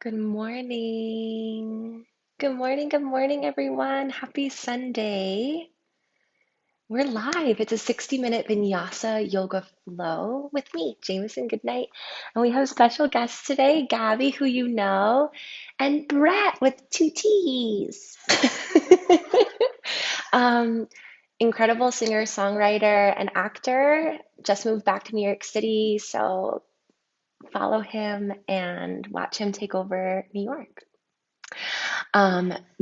Good morning. Good morning, everyone. Happy Sunday. We're live. It's a 60-minute Vinyasa Yoga flow with me, Jamison Goodnight. And we have special guests today, Gabby, who you know, and Brett with two T's. um, Incredible singer, songwriter, and actor. Just moved back to New York City, so follow him and watch him take over New York.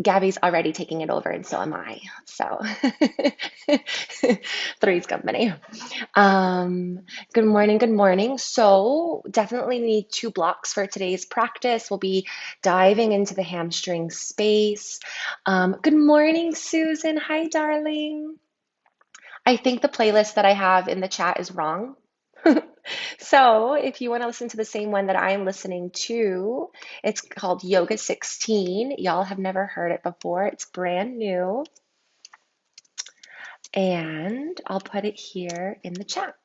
Gabby's already taking it over, and so am I. So three's company. Good morning, good morning. So definitely need 2 blocks for today's practice. We'll be diving into the hamstring space. Good morning, Susan. Hi, darling. I think the playlist that I have in the chat is wrong. So if you want to listen to the same one that I'm listening to, it's called Yoga 16. Y'all have never heard it before. It's brand new. And I'll put it here in the chat.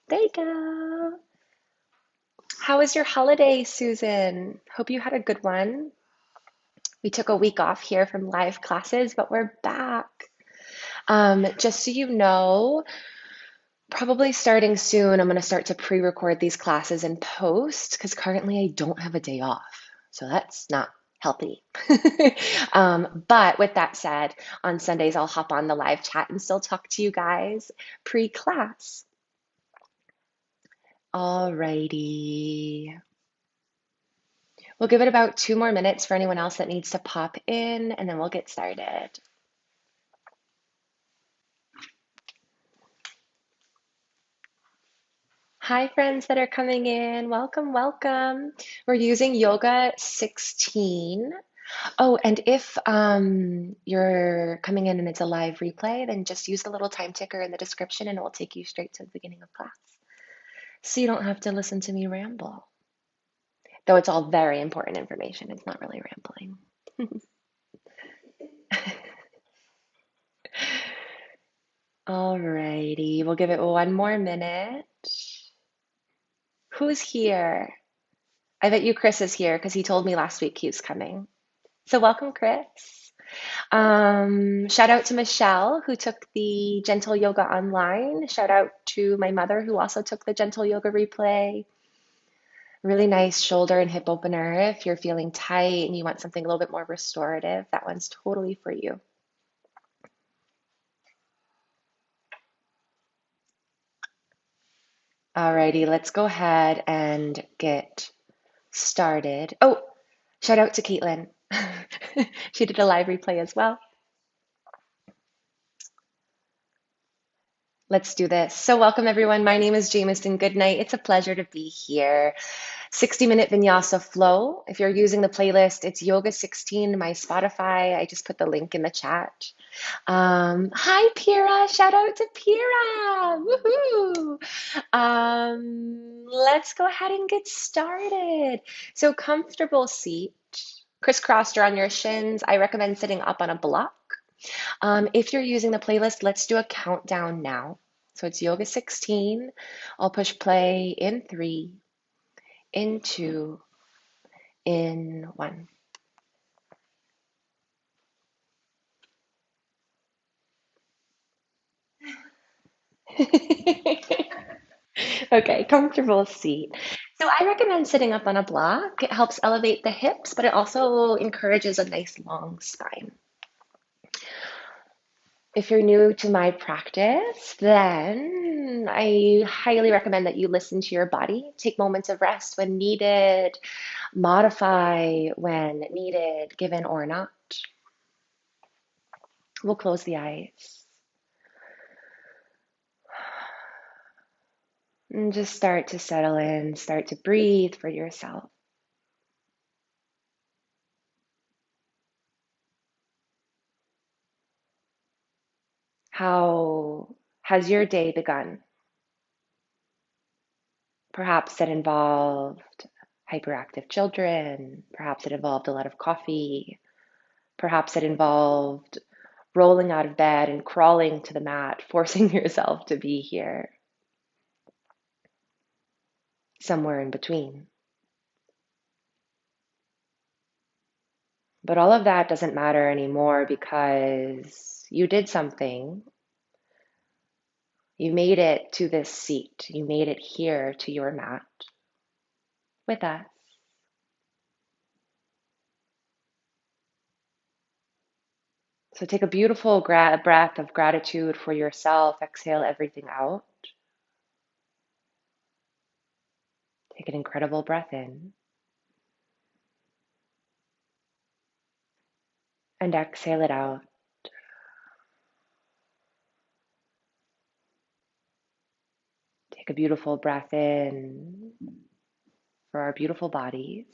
There you go. How was your holiday, Susan? Hope you had a good one. We took a week off here from live classes, but we're back. Just so you know, probably starting soon, I'm going to start to pre-record these classes and post because currently I don't have a day off. So that's not healthy. But with that said, on Sundays, I'll hop on the live chat and still talk to you guys pre-class. Alrighty. We'll give it about 2 more minutes for anyone else that needs to pop in, and then we'll get started. Hi, friends that are coming in. Welcome, welcome. We're using Yoga 16. Oh, and if you're coming in and it's a live replay, then just use the little time ticker in the description and it will take you straight to the beginning of class. So you don't have to listen to me ramble. Though it's all very important information. It's not really rambling. Alrighty, we'll give it 1 more minute. Who's here? I bet you Chris is here because he told me last week he was coming. So welcome, Chris. Shout out to Michelle who took the gentle yoga online. Shout out to my mother who also took the gentle yoga replay. Really nice shoulder and hip opener. If you're feeling tight and you want something a little bit more restorative, that one's totally for you. Alrighty, let's go ahead and get started. Oh, shout out to Caitlin. She did a live replay as well. Let's do this. So welcome everyone. My name is Jamison Goodnight. It's a pleasure to be here. 60-minute Vinyasa flow. If you're using the playlist, it's Yoga 16, my Spotify. I just put the link in the chat. Hi, Pira. Shout out to Pira. Woohoo. Let's go ahead and get started. So comfortable seat, crisscrossed or on your shins. I recommend sitting up on a block. If you're using the playlist, let's do a countdown now. So it's Yoga 16. I'll push play in 3, in 2, in 1. Okay, comfortable seat. So I recommend sitting up on a block. It helps elevate the hips, but it also encourages a nice long spine. If you're new to my practice, then I highly recommend that you listen to your body, take moments of rest when needed, modify when needed, given or not. We'll close the eyes and just start to settle in, start to breathe for yourself. How has your day begun? Perhaps it involved hyperactive children. Perhaps it involved a lot of coffee. Perhaps it involved rolling out of bed and crawling to the mat, forcing yourself to be here. Somewhere in between. But all of that doesn't matter anymore because you did something. You made it to this seat. You made it here to your mat with us. So take a beautiful breath of gratitude for yourself. Exhale everything out. Take an incredible breath in. And exhale it out. Take a beautiful breath in for our beautiful bodies.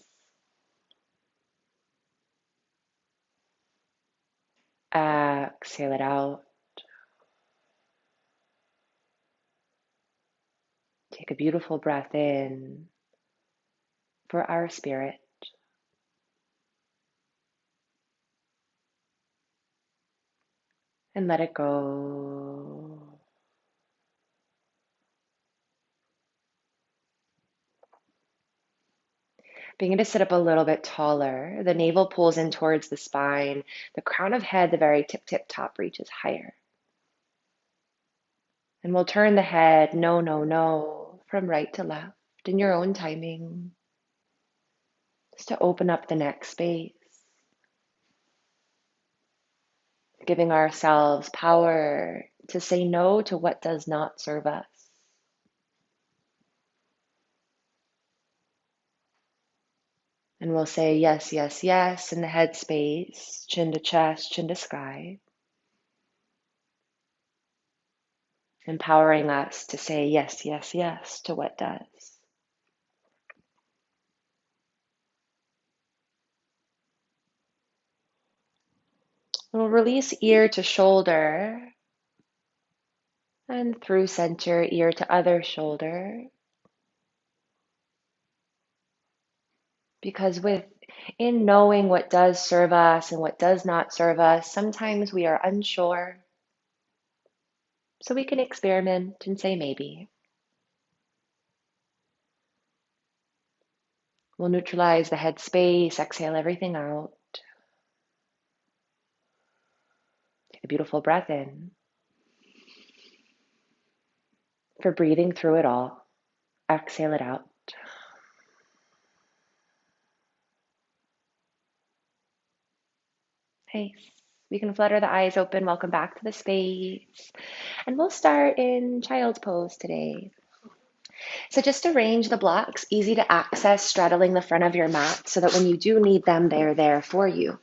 Exhale it out. Take a beautiful breath in for our spirit. And let it go. Begin to sit up a little bit taller. The navel pulls in towards the spine. The crown of head, the very tip top, reaches higher. And we'll turn the head, no, no, no, from right to left in your own timing. Just to open up the neck space. Giving ourselves power to say no to what does not serve us. And we'll say yes, yes, yes in the head space, chin to chest, chin to sky. Empowering us to say yes, yes, yes to what does. We'll release ear to shoulder and through center, ear to other shoulder. Because in knowing what does serve us and what does not serve us, sometimes we are unsure. So we can experiment and say maybe. We'll neutralize the head space, exhale everything out. Take a beautiful breath in. For breathing through it all, exhale it out. Nice. We can flutter the eyes open. Welcome back to the space. And we'll start in child's pose today. So just arrange the blocks, easy to access, straddling the front of your mat so that when you do need them, they're there for you.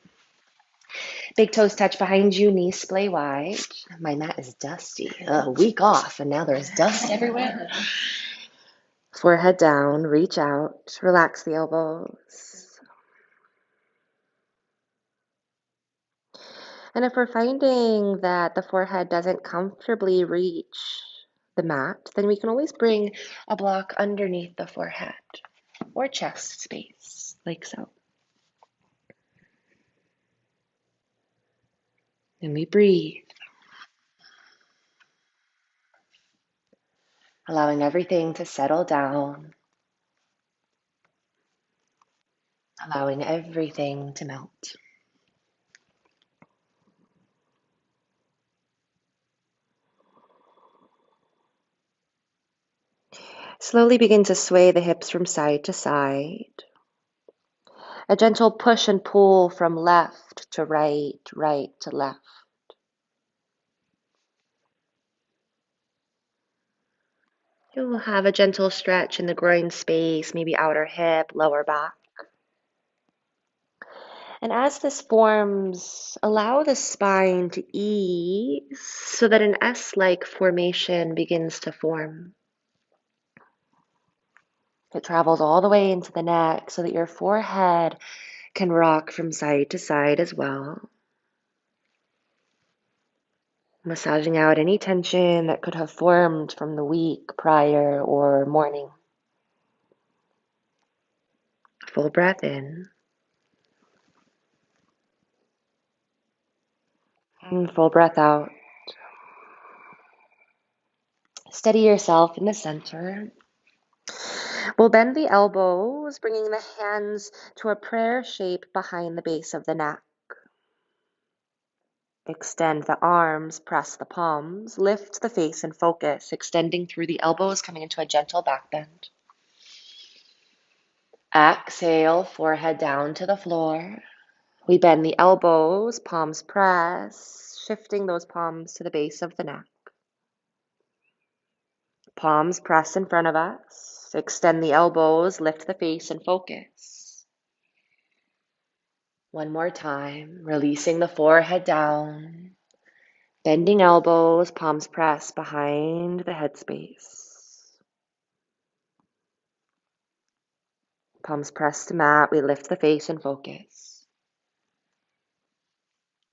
Big toes touch behind you, knees splay wide. My mat is dusty. A week off, and now there's dust everywhere. Forehead down, reach out, relax the elbows. And if we're finding that the forehead doesn't comfortably reach the mat, then we can always bring a block underneath the forehead or chest space, like so. And we breathe, allowing everything to settle down, allowing everything to melt. Slowly begin to sway the hips from side to side. A gentle push and pull from left to right, right to left. You will have a gentle stretch in the groin space, maybe outer hip, lower back. And as this forms, allow the spine to ease so that an S-like formation begins to form. It travels all the way into the neck so that your forehead can rock from side to side as well. Massaging out any tension that could have formed from the week prior or morning. Full breath in. And full breath out. Steady yourself in the center. We'll bend the elbows, bringing the hands to a prayer shape behind the base of the neck. Extend the arms, press the palms, lift the face and focus, extending through the elbows, coming into a gentle back bend. Exhale, forehead down to the floor. We bend the elbows, palms press, shifting those palms to the base of the neck. Palms press in front of us. Extend the elbows, lift the face and focus. One more time, releasing the forehead down. Bending elbows, palms press behind the headspace. Palms press to mat, we lift the face and focus.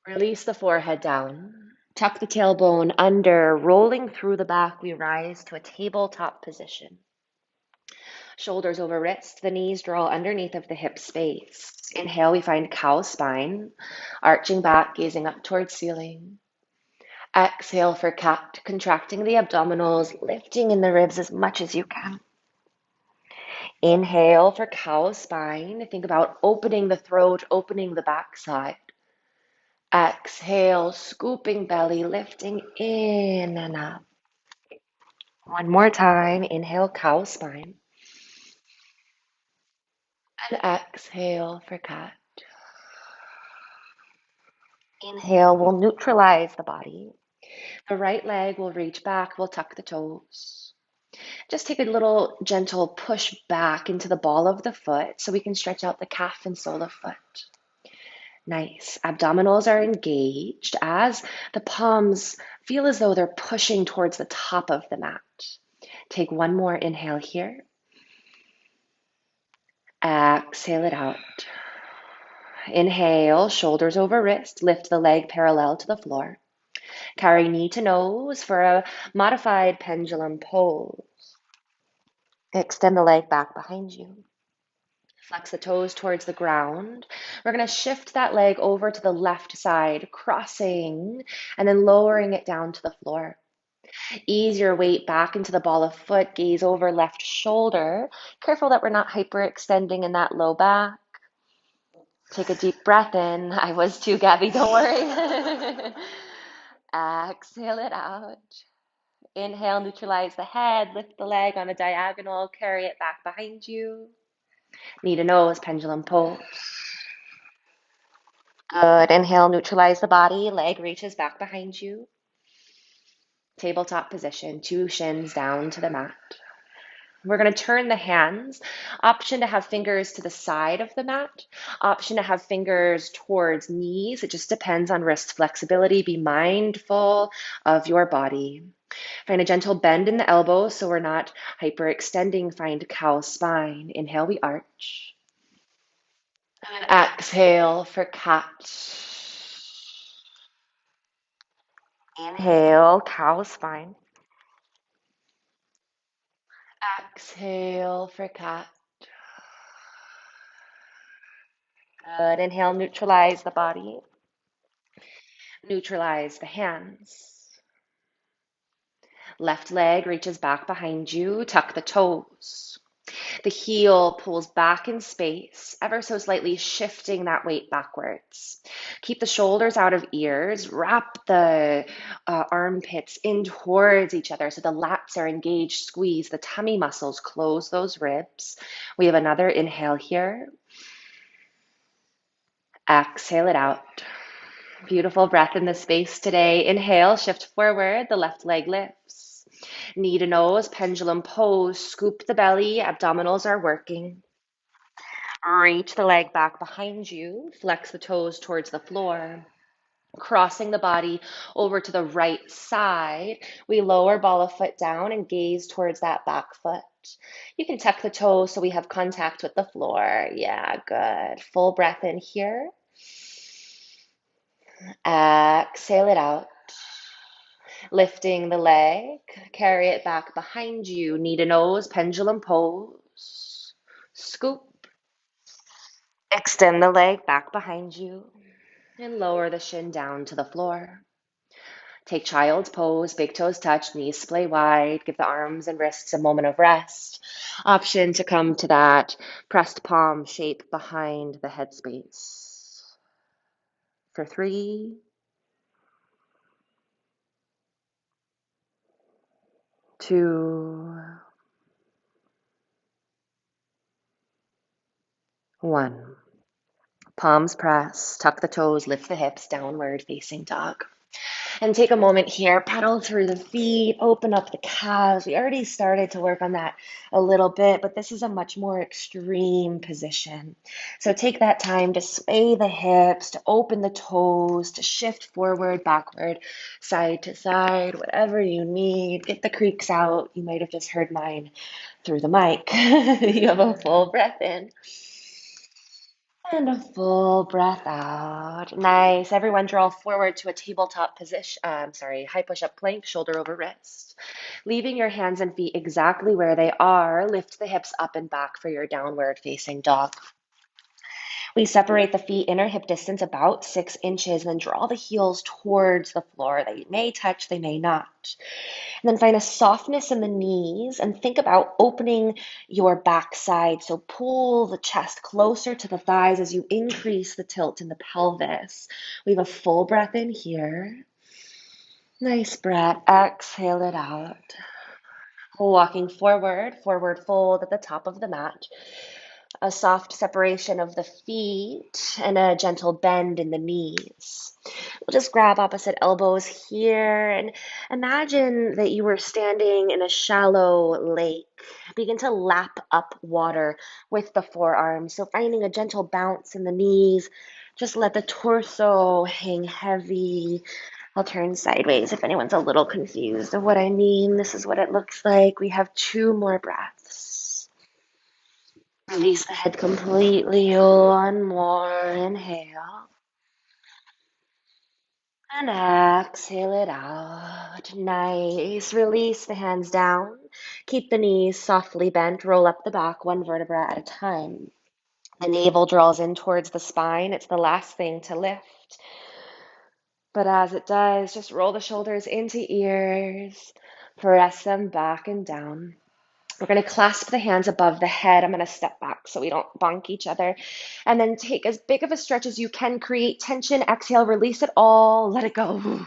Release the forehead down. Tuck the tailbone under, rolling through the back, we rise to a tabletop position. Shoulders over wrist, the knees draw underneath of the hip space. Inhale, we find cow spine, arching back, gazing up towards ceiling. Exhale for cat, contracting the abdominals, lifting in the ribs as much as you can. Inhale for cow spine. Think about opening the throat, opening the backside. Exhale, scooping belly, lifting in and up. One more time. Inhale, cow spine. And exhale for cat. Inhale, we'll neutralize the body. The right leg will reach back, we'll tuck the toes. Just take a little gentle push back into the ball of the foot so we can stretch out the calf and sole of foot. Nice. Abdominals are engaged as the palms feel as though they're pushing towards the top of the mat. Take one more inhale here. Exhale it out. Inhale, shoulders over wrist, lift the leg parallel to the floor. Carry knee to nose for a modified pendulum pose. Extend the leg back behind you. Flex the toes towards the ground. We're going to shift that leg over to the left side, crossing and then lowering it down to the floor. Ease your weight back into the ball of foot, gaze over left shoulder. Careful that we're not hyperextending in that low back. Take a deep breath in. I was too, Gabby, don't worry. Exhale it out. Inhale, neutralize the head, lift the leg on a diagonal, carry it back behind you. Knee to nose, pendulum pose. Good. Inhale, neutralize the body, leg reaches back behind you. Tabletop position, two shins down to the mat. We're going to turn the hands. Option to have fingers to the side of the mat. Option to have fingers towards knees. It just depends on wrist flexibility. Be mindful of your body. Find a gentle bend in the elbows so we're not hyperextending. Find cow spine. Inhale, we arch. And exhale for cat. Inhale, cow spine. Exhale for cat. Good. Inhale, neutralize the body. Neutralize the hands. Left leg reaches back behind you. Tuck the toes. The heel pulls back in space, ever so slightly shifting that weight backwards. Keep the shoulders out of ears. Wrap the armpits in towards each other so the lats are engaged. Squeeze the tummy muscles. Close those ribs. We have another inhale here. Exhale it out. Beautiful breath in the space today. Inhale, shift forward, the left leg lifts. Knee to nose, pendulum pose, scoop the belly, abdominals are working. Reach the leg back behind you, flex the toes towards the floor. Crossing the body over to the right side, we lower ball of foot down and gaze towards that back foot. You can tuck the toes so we have contact with the floor. Yeah, good. Full breath in here. Exhale it out. Lifting the leg, carry it back behind you. Knee to nose, pendulum pose. Scoop. Extend the leg back behind you and lower the shin down to the floor. Take child's pose, big toes touch, knees splay wide. Give the arms and wrists a moment of rest. Option to come to that pressed palm shape behind the headspace. For 3, 2, 1. Palms press, tuck the toes, lift the hips, downward facing dog. And take a moment here, pedal through the feet, open up the calves. We already started to work on that a little bit, but this is a much more extreme position. So take that time to sway the hips, to open the toes, to shift forward, backward, side to side, whatever you need. Get the creaks out. You might have just heard mine through the mic. You have a full breath in. And a full breath out. Nice. Everyone draw forward to a tabletop position. High push-up plank, shoulder over wrist. Leaving your hands and feet exactly where they are. Lift the hips up and back for your downward facing dog. We separate the feet inner hip distance about 6 inches, then draw the heels towards the floor. They may touch, they may not. And then find a softness in the knees and think about opening your backside. So pull the chest closer to the thighs as you increase the tilt in the pelvis. We have a full breath in here. Nice breath. Exhale it out. Walking forward, forward fold at the top of the mat. A soft separation of the feet and a gentle bend in the knees. We'll just grab opposite elbows here and imagine that you were standing in a shallow lake. Begin to lap up water with the forearms. So finding a gentle bounce in the knees. Just let the torso hang heavy. I'll turn sideways if anyone's a little confused of what I mean. This is what it looks like. We have 2 more breaths. Release the head completely. One more inhale. And exhale it out. Nice. Release the hands down. Keep the knees softly bent. Roll up the back, 1 vertebra at a time. The navel draws in towards the spine. It's the last thing to lift. But as it does, just roll the shoulders into ears. Press them back and down. We're going to clasp the hands above the head. I'm going to step back so we don't bonk each other. And then take as big of a stretch as you can. Create tension. Exhale, release it all. Let it go.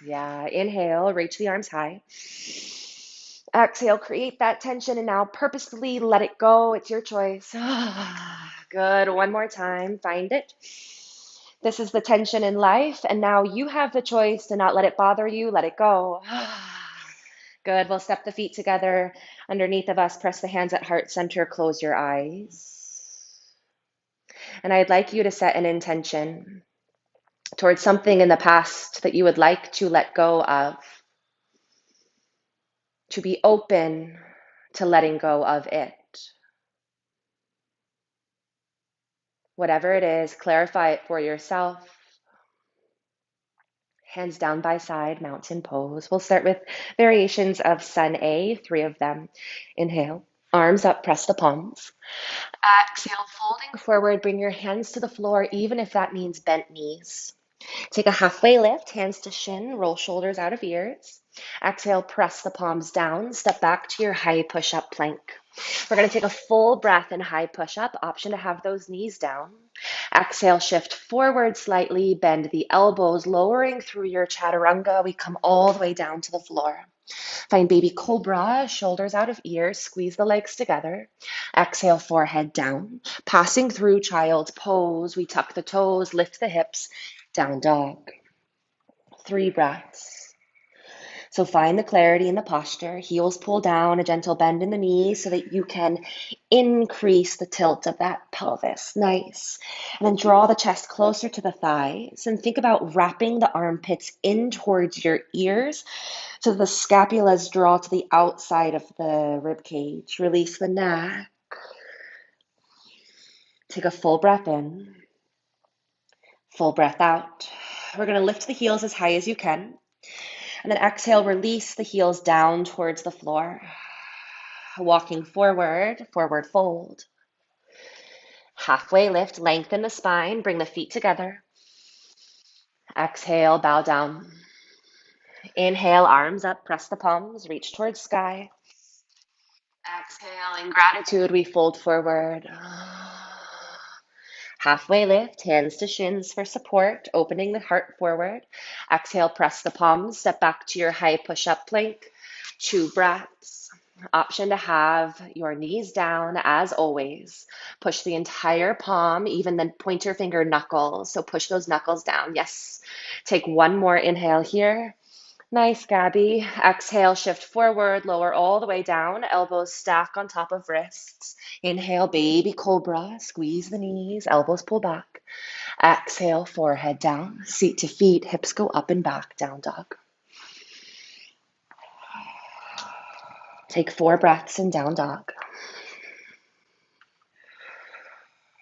Yeah, inhale, reach the arms high. Exhale, create that tension. And now purposefully let it go. It's your choice. Good. One more time. Find it. This is the tension in life. And now you have the choice to not let it bother you. Let it go. Good. We'll step the feet together underneath of us. Press the hands at heart center. Close your eyes. And I'd like you to set an intention towards something in the past that you would like to let go of, to be open to letting go of it. Whatever it is, clarify it for yourself. Hands down by side, mountain pose. We'll start with variations of Sun A, 3 of them. Inhale, arms up, press the palms. Exhale, folding forward, bring your hands to the floor, even if that means bent knees. Take a halfway lift, hands to shin, roll shoulders out of ears. Exhale, press the palms down, step back to your high push-up plank. We're going to take a full breath in high push-up, option to have those knees down. Exhale, shift forward slightly, bend the elbows, lowering through your chaturanga. We come all the way down to the floor. Find baby cobra, shoulders out of ears, squeeze the legs together. Exhale, forehead down. Passing through child's pose, we tuck the toes, lift the hips, down dog. 3 breaths. So find the clarity in the posture. Heels pull down, a gentle bend in the knees so that you can increase the tilt of that pelvis. Nice. And then draw the chest closer to the thighs and think about wrapping the armpits in towards your ears so the scapulas draw to the outside of the rib cage. Release the neck. Take a full breath in. Full breath out. We're going to lift the heels as high as you can. And then exhale, release the heels down towards the floor. Walking forward, forward fold. Halfway lift, lengthen the spine, bring the feet together. Exhale, bow down. Inhale, arms up, press the palms, reach towards sky. Exhale, in gratitude, we fold forward. Halfway lift, hands to shins for support, opening the heart forward. Exhale, press the palms, step back to your high push-up plank. 2 breaths. Option to have your knees down as always. Push the entire palm, even the pointer finger knuckles. So push those knuckles down. Yes. Take 1 more inhale here. Nice, Gabby. Exhale, shift forward, lower all the way down. Elbows stack on top of wrists. Inhale, baby cobra. Squeeze the knees, elbows pull back. Exhale, forehead down. Seat to feet, hips go up and back, down dog. Take 4 breaths in down dog.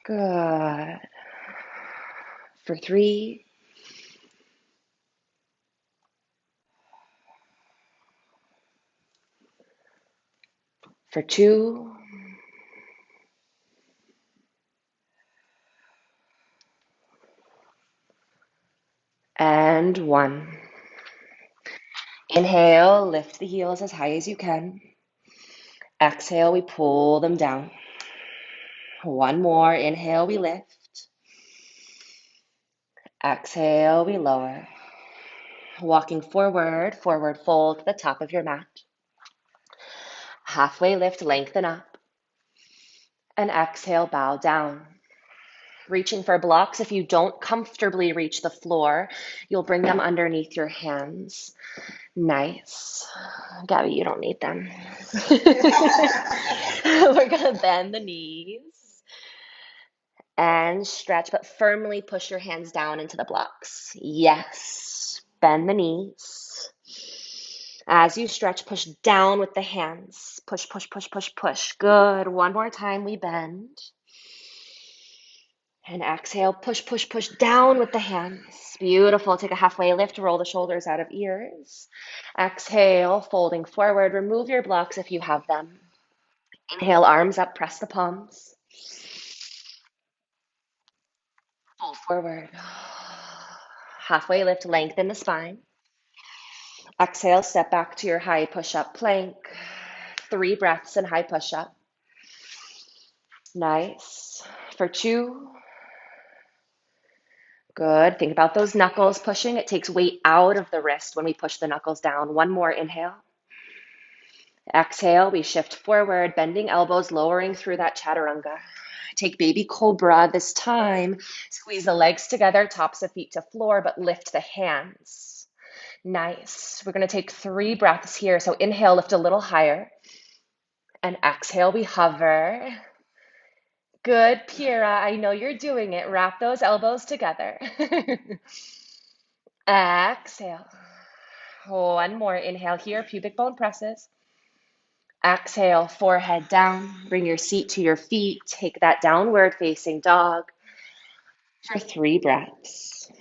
Good. For 3. For 2. And 1. Inhale, lift the heels as high as you can. Exhale, we pull them down. 1 more. Inhale, we lift. Exhale, we lower. Walking forward, forward fold to the top of your mat. Halfway lift, lengthen up. And exhale, bow down. Reaching for blocks. If you don't comfortably reach the floor, you'll bring them underneath your hands. Nice. Gabby, you don't need them. We're going to bend the knees and stretch, but firmly push your hands down into the blocks. Yes. Bend the knees. As you stretch, push down with the hands. Push, push, push, push, push. Good. 1 more time, we bend. And exhale, push, push, push down with the hands. Beautiful. Take a halfway lift, roll the shoulders out of ears. Exhale, folding forward. Remove your blocks if you have them. Inhale, arms up, press the palms. Fold forward. Halfway lift, lengthen the spine. Exhale, step back to your high push-up plank. 3 breaths in high push-up. Nice. For 2. Good. Think about those knuckles pushing. It takes weight out of the wrist when we push the knuckles down. 1 more inhale. Exhale, we shift forward, bending elbows, lowering through that chaturanga. Take baby cobra this time. Squeeze the legs together, tops of feet to floor, but lift the hands. Nice. We're going to take 3 breaths here. So inhale, lift a little higher. And exhale, we hover. Good, Pira. I know you're doing it. Wrap those elbows together. Exhale. 1 more. Inhale here, pubic bone presses. Exhale, forehead down. Bring your seat to your feet. Take that downward facing dog for 3 breaths.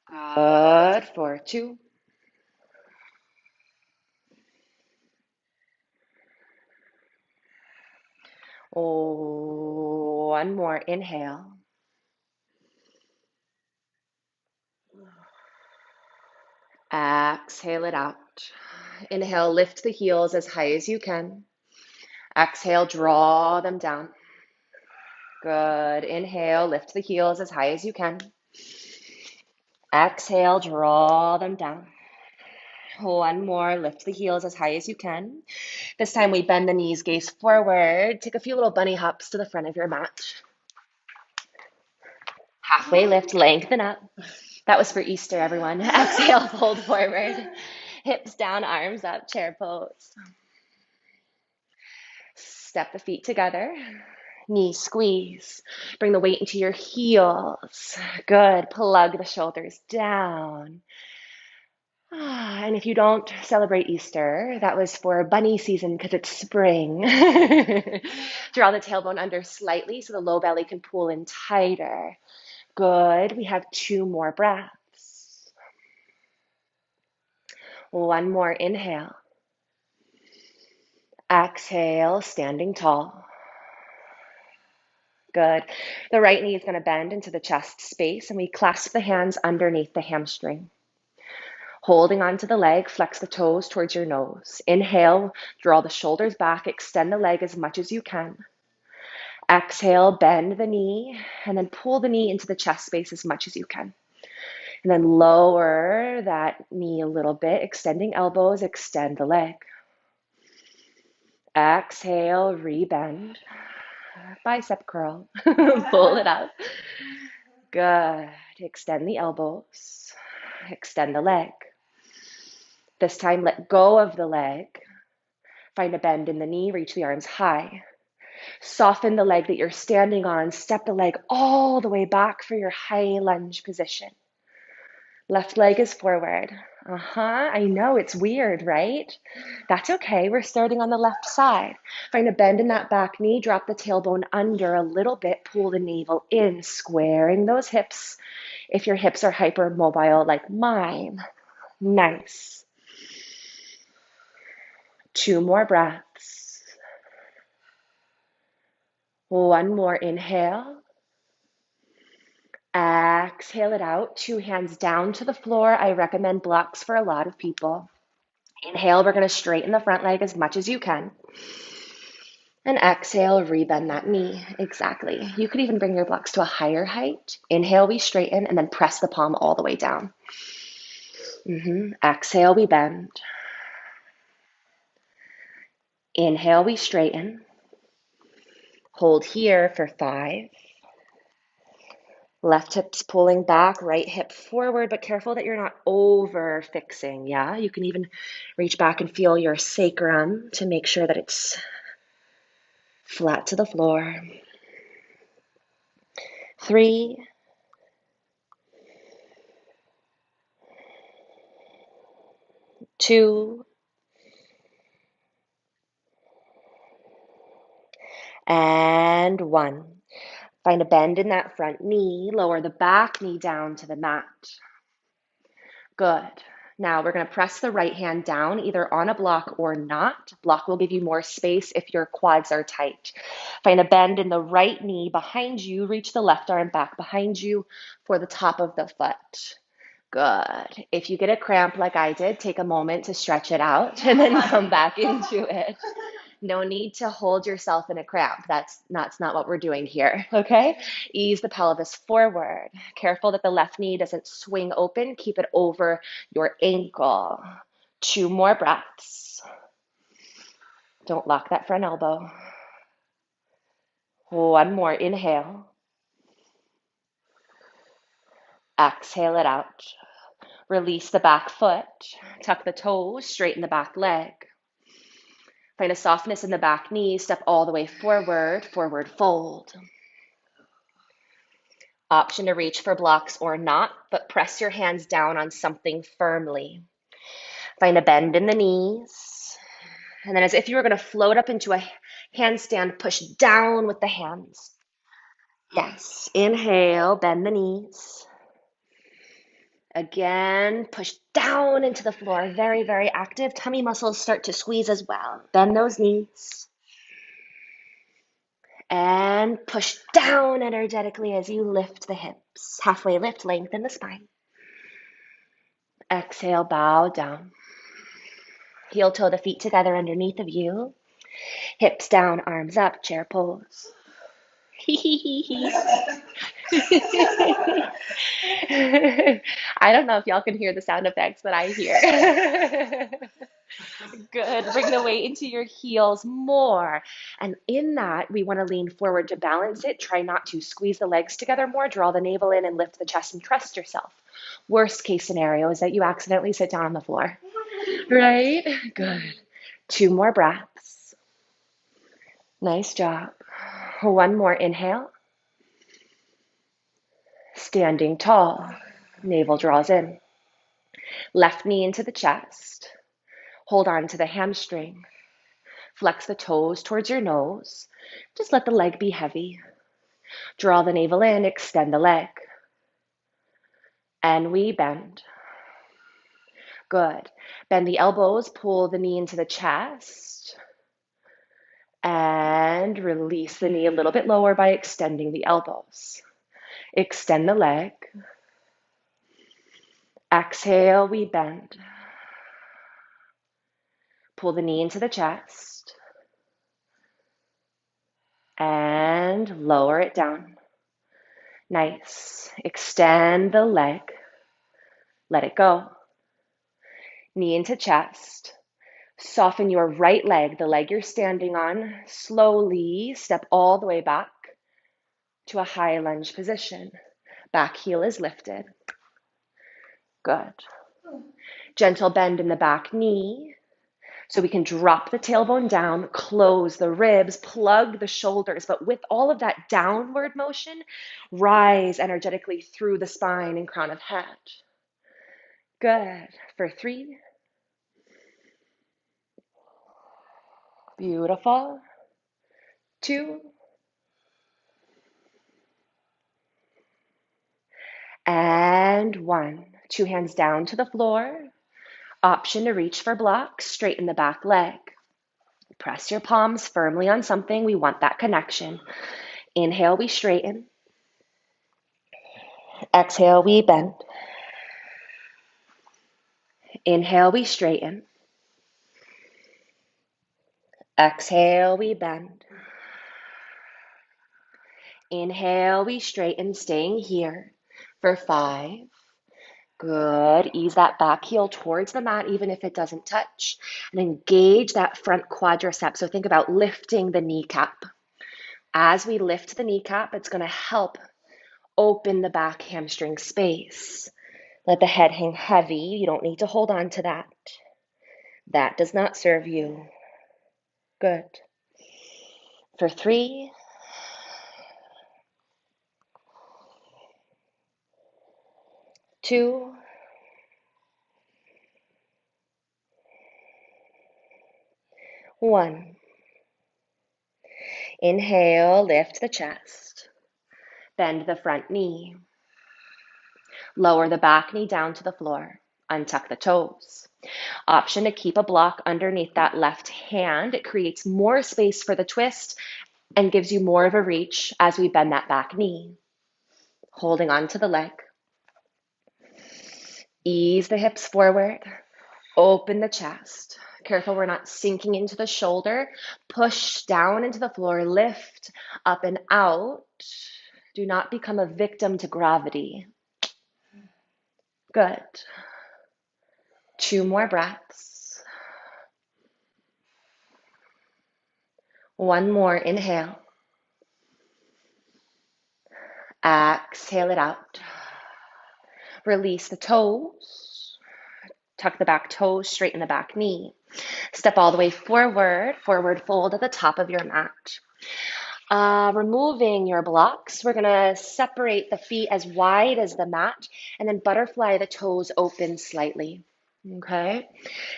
Good. For 2. Oh, 1 more. Inhale. Exhale it out. Inhale, lift the heels as high as you can. Exhale, draw them down. Good. Inhale, lift the heels as high as you can. Exhale, draw them down. 1 more, lift the heels as high as you can. This time we bend the knees, gaze forward. Take a few little bunny hops to the front of your mat. Halfway lift, lengthen up. That was for Easter, everyone. Exhale, fold forward. Hips down, arms up, chair pose. Step the feet together. Knees squeeze. Bring the weight into your heels. Good. Plug the shoulders down. And if you don't celebrate Easter, that was for bunny season because it's spring. Draw the tailbone under slightly so the low belly can pull in tighter. Good. We have 2 more breaths. 1 more inhale. Exhale, standing tall. Good. The right knee is going to bend into the chest space, and we clasp the hands underneath the hamstring. Holding onto the leg, flex the toes towards your nose. Inhale, draw the shoulders back, extend the leg as much as you can. Exhale, bend the knee, and then pull the knee into the chest space as much as you can. And then lower that knee a little bit, extending elbows, extend the leg. Exhale, rebend. Bicep curl. Pull it up. Good. Extend the elbows. Extend the leg. This time, let go of the leg. Find a bend in the knee, reach the arms high. Soften the leg that you're standing on. Step the leg all the way back for your high lunge position. Left leg is forward. I know, it's weird, right? That's okay. We're starting on the left side. Find a bend in that back knee. Drop the tailbone under a little bit. Pull the navel in, squaring those hips. If your hips are hypermobile like mine. Nice. 2 more breaths. 1 more inhale. Exhale it out. 2 hands down to the floor. I recommend blocks for a lot of people. Inhale, we're going to straighten the front leg as much as you can. And exhale, rebend that knee. Exactly. You could even bring your blocks to a higher height. Inhale, we straighten, and then press the palm all the way down. Exhale, we bend. Inhale, we straighten. Hold here for 5. Left hip's pulling back, right hip forward, but careful that you're not over fixing, yeah? You can even reach back and feel your sacrum to make sure that it's flat to the floor. 3, 2, and 1. Find a bend in that front knee. Lower the back knee down to the mat. Good. Now we're going to press the right hand down, either on a block or not. Block will give you more space if your quads are tight. Find a bend in the right knee behind you. Reach the left arm back behind you for the top of the foot. Good. If you get a cramp like I did, take a moment to stretch it out and then come back into it. No need to hold yourself in a cramp. That's not what we're doing here, okay? Ease the pelvis forward. Careful that the left knee doesn't swing open. Keep it over your ankle. 2 more breaths. Don't lock that front elbow. 1 more. Inhale. Exhale it out. Release the back foot. Tuck the toes. Straighten the back leg. Find a softness in the back knee. Step all the way forward. Forward fold. Option to reach for blocks or not, but press your hands down on something firmly. Find a bend in the knees. And then as if you were going to float up into a handstand, push down with the hands. Yes. Inhale, bend the knees. Again, push down into the floor. Very, very active. Tummy muscles start to squeeze as well. Bend those knees. And push down energetically as you lift the hips. Halfway lift, lengthen the spine. Exhale, bow down. Heel toe the feet together underneath of you. Hips down, arms up, chair pose. I don't know if y'all can hear the sound effects that I hear. Good. Bring the weight into your heels more. And in that, we want to lean forward to balance it. Try not to squeeze the legs together more. Draw the navel in and lift the chest and trust yourself. Worst case scenario is that you accidentally sit down on the floor. Right? Good. 2 more breaths. Nice job. 1 more. Inhale. Standing tall. Navel draws in. Left knee into the chest. Hold on to the hamstring. Flex the toes towards your nose. Just let the leg be heavy. Draw the navel in, extend the leg. And we bend. Good. Bend the elbows, pull the knee into the chest. And release the knee a little bit lower by extending the elbows. Extend the leg. Exhale, we bend. Pull the knee into the chest. And lower it down. Nice. Extend the leg. Let it go. Knee into chest. Soften your right leg, the leg you're standing on. Slowly step all the way back to a high lunge position. Back heel is lifted. Good. Gentle bend in the back knee. So we can drop the tailbone down, close the ribs, plug the shoulders, but with all of that downward motion, rise energetically through the spine and crown of head. Good. For 3. Beautiful. 2. And 1. 2 hands down to the floor. Option to reach for blocks, straighten the back leg. Press your palms firmly on something. We want that connection. Inhale, we straighten. Exhale, we bend. Inhale, we straighten. Exhale, we bend. Inhale, we straighten, staying here for 5. Good. Ease that back heel towards the mat, even if it doesn't touch. And engage that front quadricep. So think about lifting the kneecap. As we lift the kneecap, it's going to help open the back hamstring space. Let the head hang heavy. You don't need to hold on to that. That does not serve you. Good. For 3. 2. 1. Inhale, lift the chest. Bend the front knee. Lower the back knee down to the floor. Untuck the toes. Option to keep a block underneath that left hand. It creates more space for the twist and gives you more of a reach as we bend that back knee. Holding on to the leg. Ease the hips forward. Open the chest. Careful we're not sinking into the shoulder. Push down into the floor. Lift up and out. Do not become a victim to gravity. Good. 2 more breaths. 1 more. Inhale. Exhale it out. Release the toes. Tuck the back toes, straighten the back knee. Step all the way forward, forward fold at the top of your mat. Removing your blocks, we're gonna separate the feet as wide as the mat and then butterfly the toes open slightly. Okay.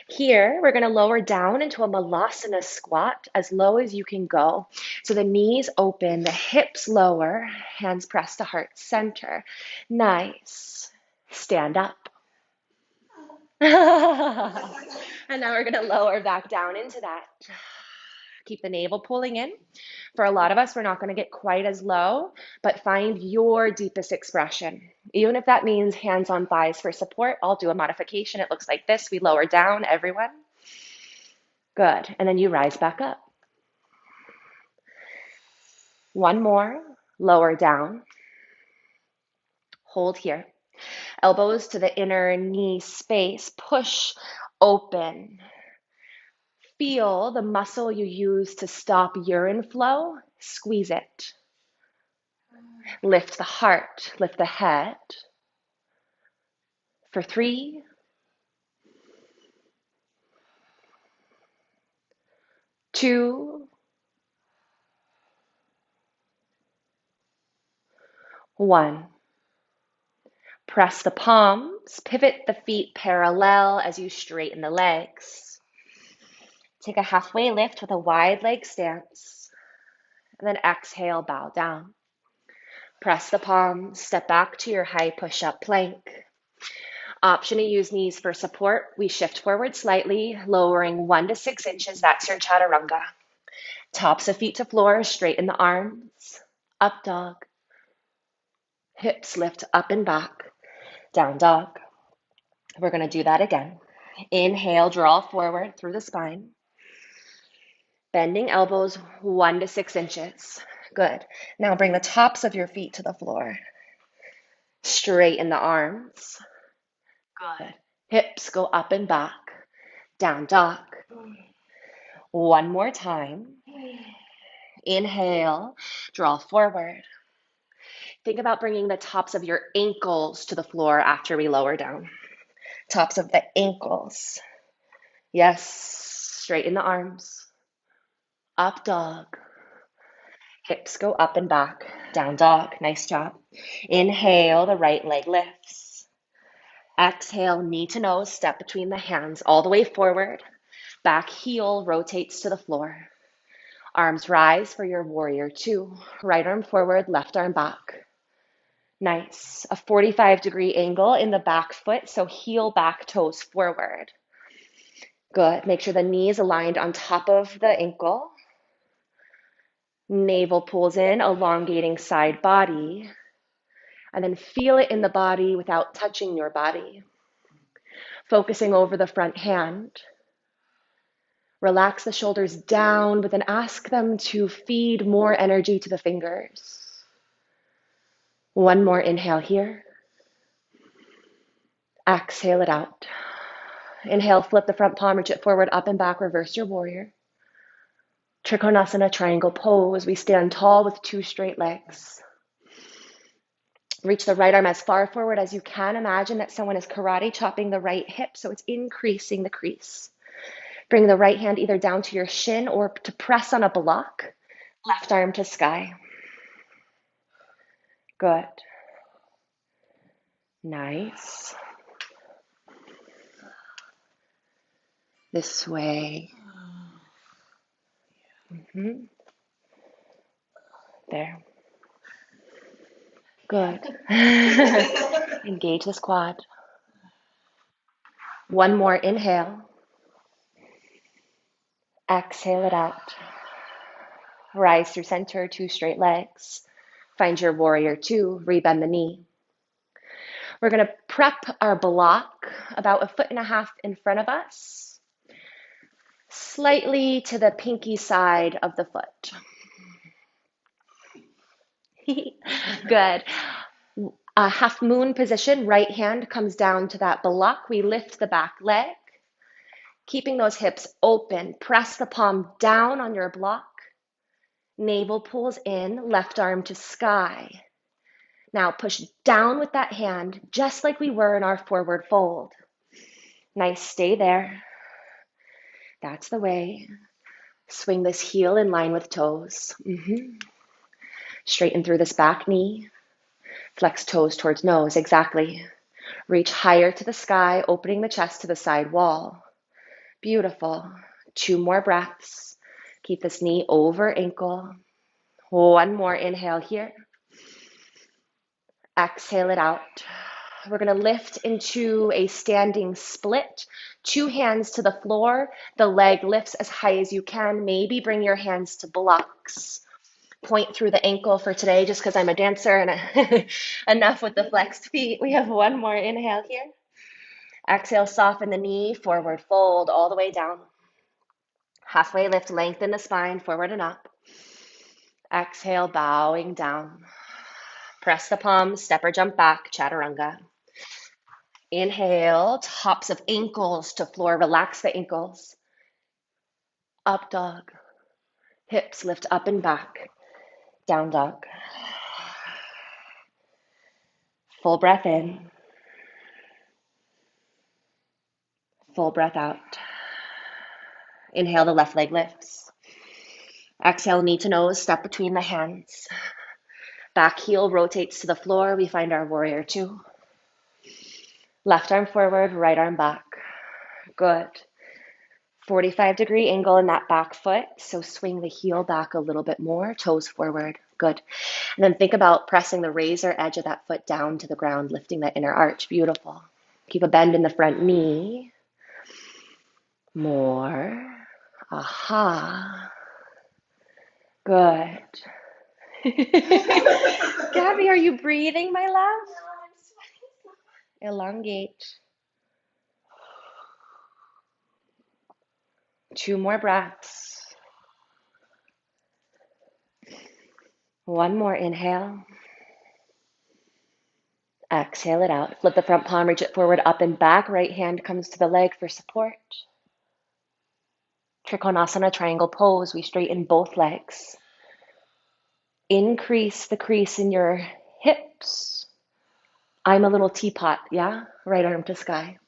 Here, we're gonna lower down into a malasana squat as low as you can go. So the knees open, the hips lower, hands pressed to heart center. Nice. Stand up. And now we're gonna lower back down into that. Keep the navel pulling in. For a lot of us, we're not gonna get quite as low, but find your deepest expression. Even if that means hands on thighs for support, I'll do a modification. It looks like this. We lower down, everyone. Good. And then you rise back up. 1 more. Lower down. Hold here. Elbows to the inner knee space. Push open. Feel the muscle you use to stop urine flow. Squeeze it. Lift the heart. Lift the head. For 3. 2. 1. Press the palms, pivot the feet parallel as you straighten the legs. Take a halfway lift with a wide leg stance, and then exhale, bow down. Press the palms, step back to your high push-up plank. Option to use knees for support. We shift forward slightly, lowering 1 to 6 inches. That's your chaturanga. Tops of feet to floor, straighten the arms, up dog. Hips lift up and back, down dog. We're going to do that again. Inhale, draw forward through the spine. Bending elbows 1 to 6 inches. Good. Now bring the tops of your feet to the floor. Straighten the arms. Good. Hips go up and back, down dog. One more time. Inhale, draw forward. Think about bringing the tops of your ankles to the floor after we lower down. Tops of the ankles. Yes, straighten the arms. Up dog. Hips go up and back, down dog. Nice job. Inhale, the right leg lifts. Exhale, knee to nose, step between the hands all the way forward. Back heel rotates to the floor. Arms rise for your warrior two. Right arm forward, left arm back. Nice. A 45-degree angle in the back foot, so heel back, toes forward. Good. Make sure the knee is aligned on top of the ankle. Navel pulls in, elongating side body. And then feel it in the body without touching your body. Focusing over the front hand. Relax the shoulders down, but then ask them to feed more energy to the fingers. One more inhale here. Exhale it out. Inhale, flip the front palm, reach it forward, up and back, reverse your warrior. Trikonasana, triangle pose. We stand tall with 2 straight legs. Reach the right arm as far forward as you can. Imagine that someone is karate chopping the right hip, so it's increasing the crease. Bring the right hand either down to your shin or to press on a block. Left arm to sky. Good. Nice. This way. There. Good. Engage this quad. One more inhale. Exhale it out. Rise through center, 2 straight legs. Find your warrior two, rebend the knee. We're going to prep our block about 1.5 feet in front of us, slightly to the pinky side of the foot. Good. A half moon position, right hand comes down to that block. We lift the back leg, keeping those hips open. Press the palm down on your block. Navel pulls in, left arm to sky. Now push down with that hand, just like we were in our forward fold. Nice, stay there. That's the way. Swing this heel in line with toes. Straighten through this back knee. Flex toes towards nose, exactly. Reach higher to the sky, opening the chest to the side wall. Beautiful. 2 more breaths. Keep this knee over ankle. One more inhale here. Exhale it out. We're going to lift into a standing split. 2 hands to the floor. The leg lifts as high as you can. Maybe bring your hands to blocks. Point through the ankle for today just because I'm a dancer and enough with the flexed feet. We have one more inhale here. Exhale, soften the knee, forward fold all the way down. Halfway lift, lengthen the spine, forward and up. Exhale, bowing down. Press the palms, step or jump back, chaturanga. Inhale, tops of ankles to floor, relax the ankles. Up dog. Hips lift up and back. Down dog. Full breath in. Full breath out. Inhale, the left leg lifts. Exhale, knee to nose, step between the hands. Back heel rotates to the floor. We find our warrior two. Left arm forward, right arm back. Good. 45-degree angle in that back foot. So swing the heel back a little bit more, toes forward. Good. And then think about pressing the razor edge of that foot down to the ground, lifting that inner arch. Beautiful. Keep a bend in the front knee. More. Aha. Good. Gabby, are you breathing, my love? Elongate. 2 more breaths. 1 more inhale. Exhale it out. Flip the front palm, reach it forward, up and back. Right hand comes to the leg for support. Trikonasana, triangle pose. We straighten both legs. Increase the crease in your hips. I'm a little teapot, yeah? Right arm to sky.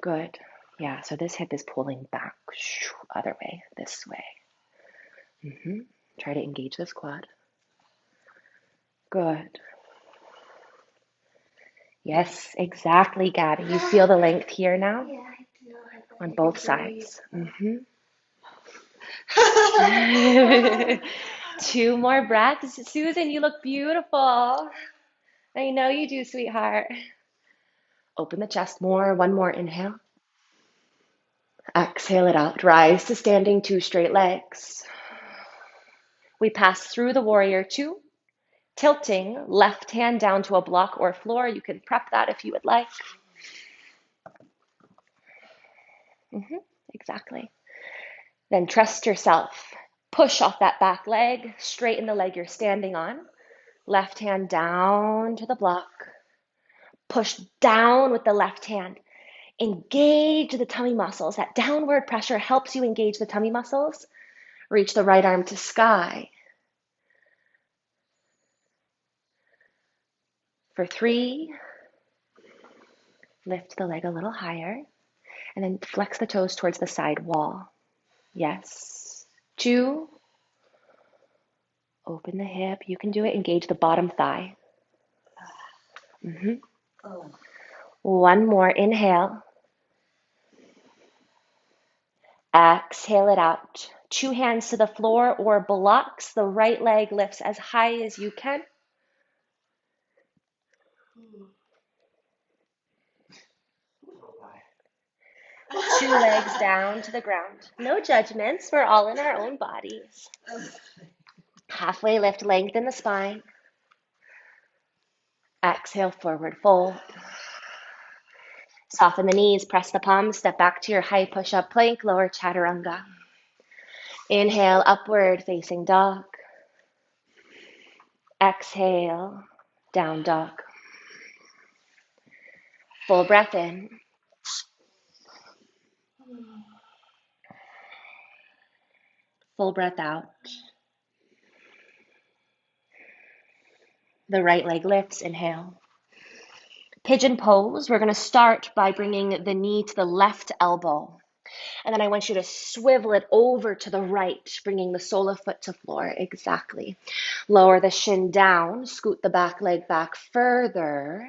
Good. Yeah, so this hip is pulling back. Other way, this way. Try to engage this quad. Good. Yes, exactly, Gabby. You feel the length here now? Yeah, I do. On both sides. 2 more breaths. Susan, you look beautiful. I know you do, sweetheart. Open the chest more. 1 more inhale. Exhale it out. Rise to standing 2 straight legs. We pass through the warrior 2, tilting left hand down to a block or floor. You can prep that if you would like. Exactly. Then trust yourself. Push off that back leg, straighten the leg you're standing on. Left hand down to the block. Push down with the left hand. Engage the tummy muscles. That downward pressure helps you engage the tummy muscles. Reach the right arm to sky. For 3, lift the leg a little higher, and then flex the toes towards the side wall. Yes. 2, open the hip. You can do it. Engage the bottom thigh. 1 more. Inhale. Exhale it out. 2 hands to the floor or blocks. The right leg lifts as high as you can. 2 legs down to the ground. No judgments. We're all in our own bodies. Halfway lift, lengthen the spine. Exhale, forward fold. Soften the knees, press the palms, step back to your high push-up plank, lower chaturanga. Inhale, upward facing dog. Exhale, down dog. Full breath in. Full breath out. The right leg lifts, inhale. Pigeon pose, we're going to start by bringing the knee to the left elbow. And then I want you to swivel it over to the right, bringing the sole of foot to floor. Exactly. Lower the shin down, scoot the back leg back further.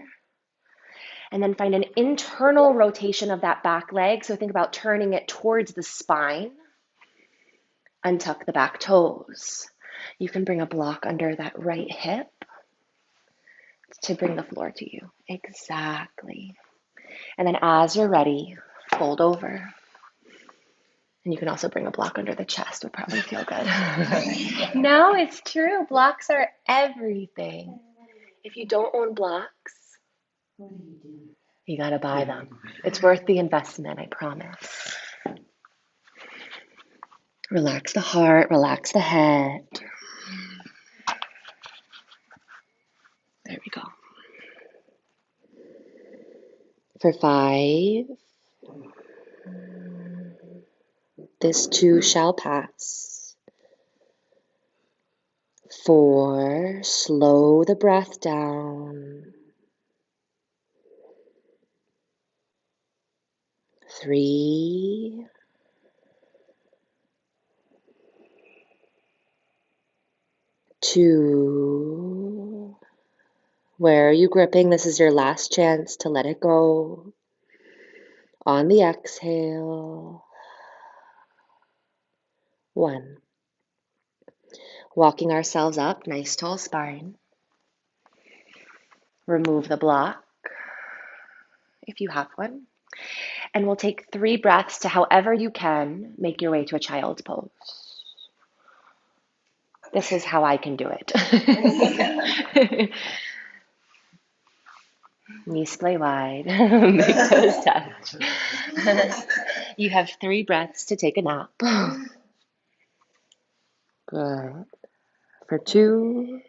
And then find an internal rotation of that back leg. So think about turning it towards the spine. Untuck the back toes. You can bring a block under that right hip to bring the floor to you. Exactly. And then as you're ready, fold over. And you can also bring a block under the chest. Would probably feel good. No, it's true. Blocks are everything. If you don't own blocks, you gotta buy them. It's worth the investment, I promise. Relax the heart, relax the head. There we go. For 5, this too shall pass. 4, slow the breath down. 3, 2, where are you gripping? This is your last chance to let it go. On the exhale, 1. Walking ourselves up, nice tall spine. Remove the block, if you have one. And we'll take 3 breaths to however you can make your way to a child's pose. This is how I can do it. Knees splay wide, big toes touch. You have 3 breaths to take a nap. Good. For 2,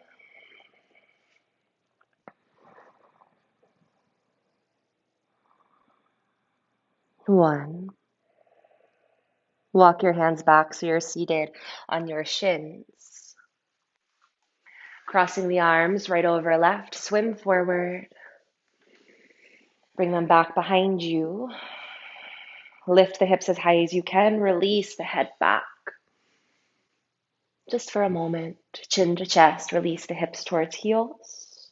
1. Walk your hands back so you're seated on your shins. Crossing the arms right over left, swim forward. Bring them back behind you. Lift the hips as high as you can. Release the head back. Just for a moment, chin to chest, release the hips towards heels.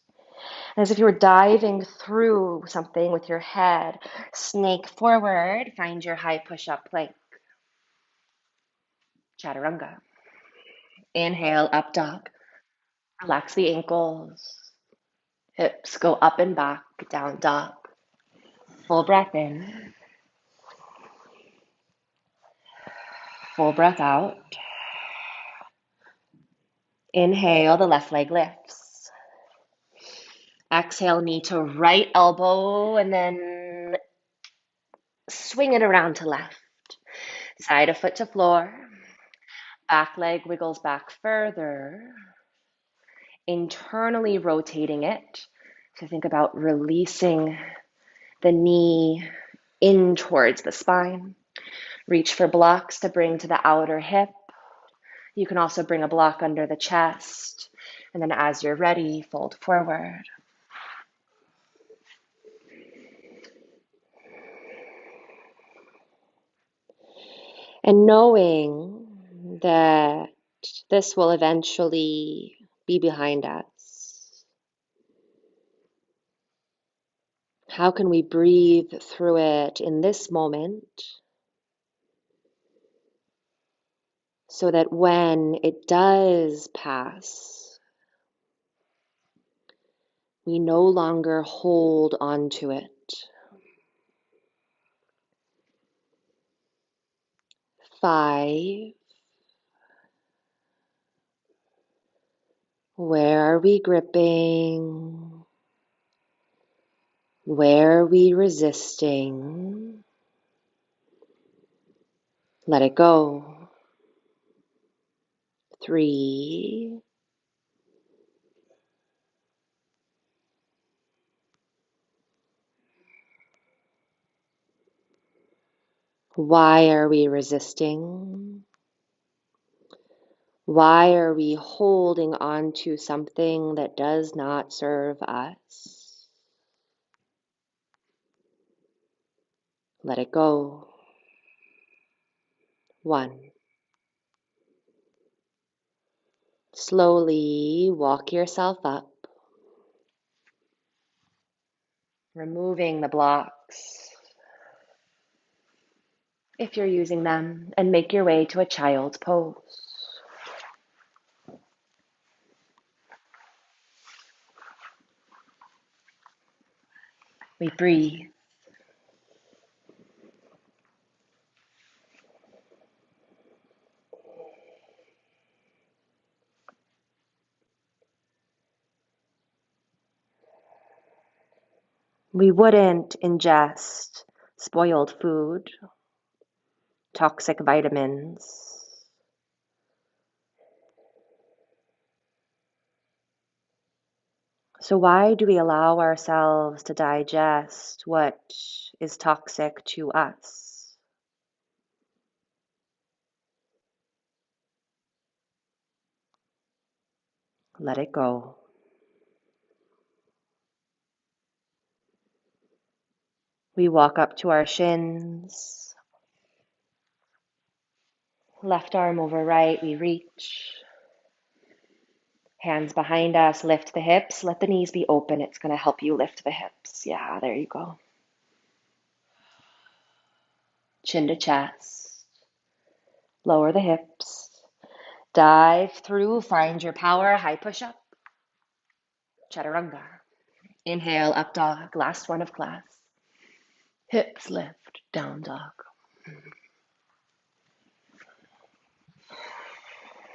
As if you were diving through something with your head, snake forward, find your high push-up plank. Chaturanga. Inhale, up dog. Relax the ankles. Hips go up and back, down dog. Full breath in. Full breath out. Inhale, the left leg lifts. Exhale, knee to right elbow, and then swing it around to left. Side of foot to floor. Back leg wiggles back further. Internally rotating it. So think about releasing the knee in towards the spine. Reach for blocks to bring to the outer hip. You can also bring a block under the chest. And then as you're ready, fold forward. And knowing that this will eventually be behind us, how can we breathe through it in this moment so that when it does pass, we no longer hold on to it? 5. Where are we gripping? Where are we resisting? Let it go. 3. Why are we resisting? Why are we holding on to something that does not serve us? Let it go. 1. Slowly walk yourself up, removing the blocks if you're using them, and make your way to a child's pose. We breathe. We wouldn't ingest spoiled food, toxic vitamins. So why do we allow ourselves to digest what is toxic to us? Let it go. We walk up to our shins. Left arm over right, we reach. Hands behind us, lift the hips. Let the knees be open. It's going to help you lift the hips. Yeah, there you go. Chin to chest. Lower the hips. Dive through. Find your power. High push-up. Chaturanga. Inhale, up dog. Last one of class. Hips lift. Down dog.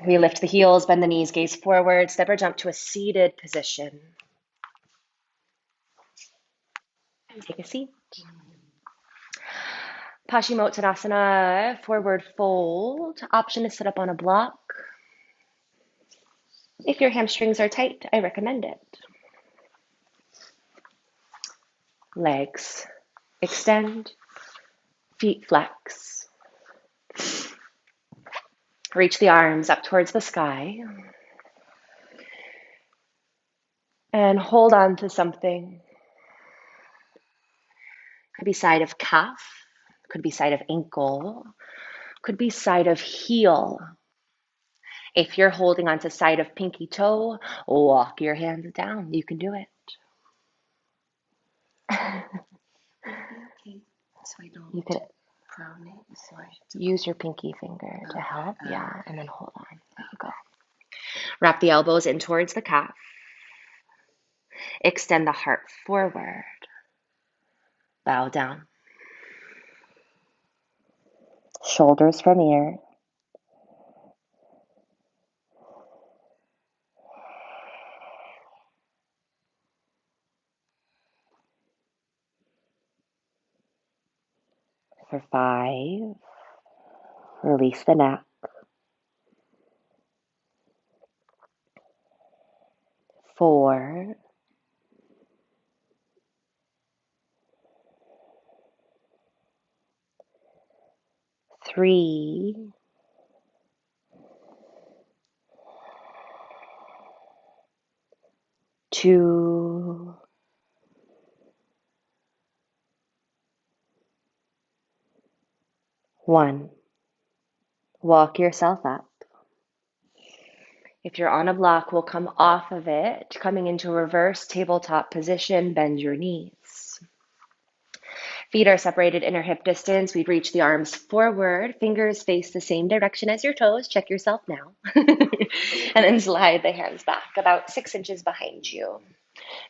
We lift the heels, bend the knees, gaze forward, step or jump to a seated position. Take a seat. Paschimottanasana, forward fold. Option to sit up on a block. If your hamstrings are tight, I recommend it. Legs extend, feet flex. Reach the arms up towards the sky. And hold on to something. Could be side of calf, could be side of ankle, could be side of heel. If you're holding on to side of pinky toe, walk your hands down. You can do it. So I don't You could pronate, so I use your pinky finger to help. Yeah, and then hold on. There you go. Wrap the elbows in towards the calf. Extend the heart forward. Bow down. Shoulders from ear. For 5, release the neck. 4, 3, 2, 1. Walk yourself up. If you're on a block, we'll come off of it, coming into reverse tabletop position, bend your knees. Feet are separated inner hip distance. We'd reach the arms forward, fingers face the same direction as your toes. Check yourself now. And then slide the hands back about 6 inches behind you.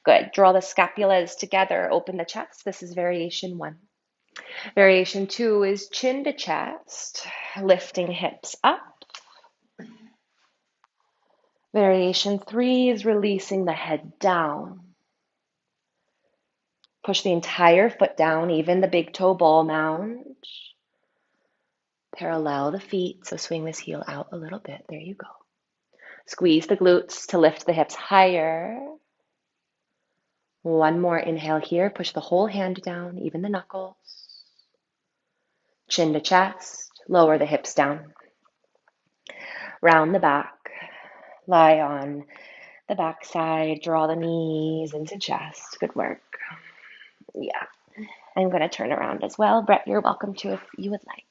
Good. Draw the scapulas together, open the chest. This is variation 1. Variation 2 is chin to chest, lifting hips up. Variation 3 is releasing the head down. Push the entire foot down, even the big toe ball mound. Parallel the feet, so swing this heel out a little bit. There you go. Squeeze the glutes to lift the hips higher. One more inhale here. Push the whole hand down, even the knuckles. Chin to chest. Lower the hips down. Round the back. Lie on the back side. Draw the knees into chest. Good work. Yeah. I'm going to turn around as well. Brett, you're welcome to if you would like.